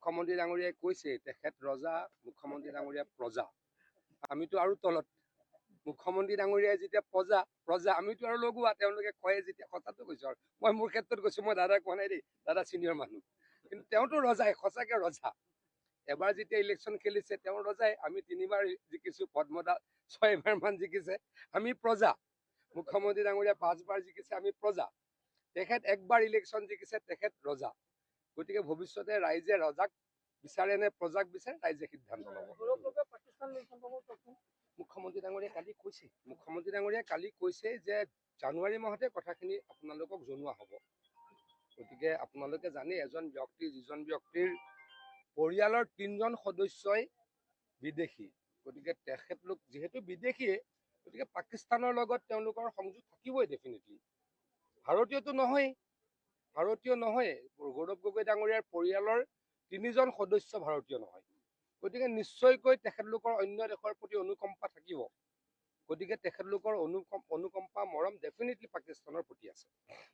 মুখ্যমন্ত্ৰী ডাঙৰীয়াই কৈছে তেখেত ৰজা, মুখ্যমন্ত্ৰী ডাঙৰীয়া প্ৰজা। আমিতো আৰু তলত। মুখ্যমন্ত্ৰী ডাঙৰীয়াই যেতিয়া প্ৰজা আমিতো আৰু লগোৱা। তেওঁলোকে কয় যেতিয়া কথাটো কৈছো আৰু মই মোৰ ক্ষেত্ৰত কৈছো, মই দাদা কোৱা নাই দেই, দাদা চিনিয়ৰ মানুহ, কিন্তু তেওঁতো ৰজাই, সঁচাকে ৰজা। এবাৰ যেতিয়া ইলেকশ্যন খেলিছে তেওঁ ৰজাই। আমি 3বাৰ জিকিছো, পদ্মদা 6বাৰ মান জিকিছে, আমি প্ৰজা। মুখ্যমন্ত্ৰী ডাঙৰীয়া 5বাৰ জিকিছে, আমি প্ৰজা। তেখেত একবাৰ ইলেকশ্যন জিকিছে, তেখেত ৰজা। গতিকে ভৱিষ্যতে ৰাইজে ৰজাক বিচাৰে নে প্ৰজাক বিচাৰে, ৰাইজে সিদ্ধান্ত ল'ব। মুখ্যমন্ত্ৰী ডাঙৰীয়াই কালি কৈছে যে জানুৱাৰী মাহতে কথাখিনি আপোনালোকক জনোৱা হ'ব। গতিকে আপোনালোকে জানে যিজন ব্যক্তিৰ পৰিয়ালৰ 3জন সদস্যই বিদেশী, গতিকে তেখেতলোক যিহেতু বিদেশীয়ে, গতিকে পাকিস্তানৰ লগত তেওঁলোকৰ সংযোগ থাকিবই ডেফিনেটলি। ভাৰতীয় নহয়। গৌৰৱ গগৈ ডাঙৰীয়াৰ পৰিয়ালৰ 3জন সদস্য ভাৰতীয় নহয়। গতিকে নিশ্চয়কৈ তেখেতলোকৰ অন্য দেশৰ প্ৰতি অনুকম্পা থাকিব। গতিকে তেখেতলোকৰ অনুকম্পা মৰম ডেফিনেটলি পাকিস্তানৰ প্ৰতি আছে।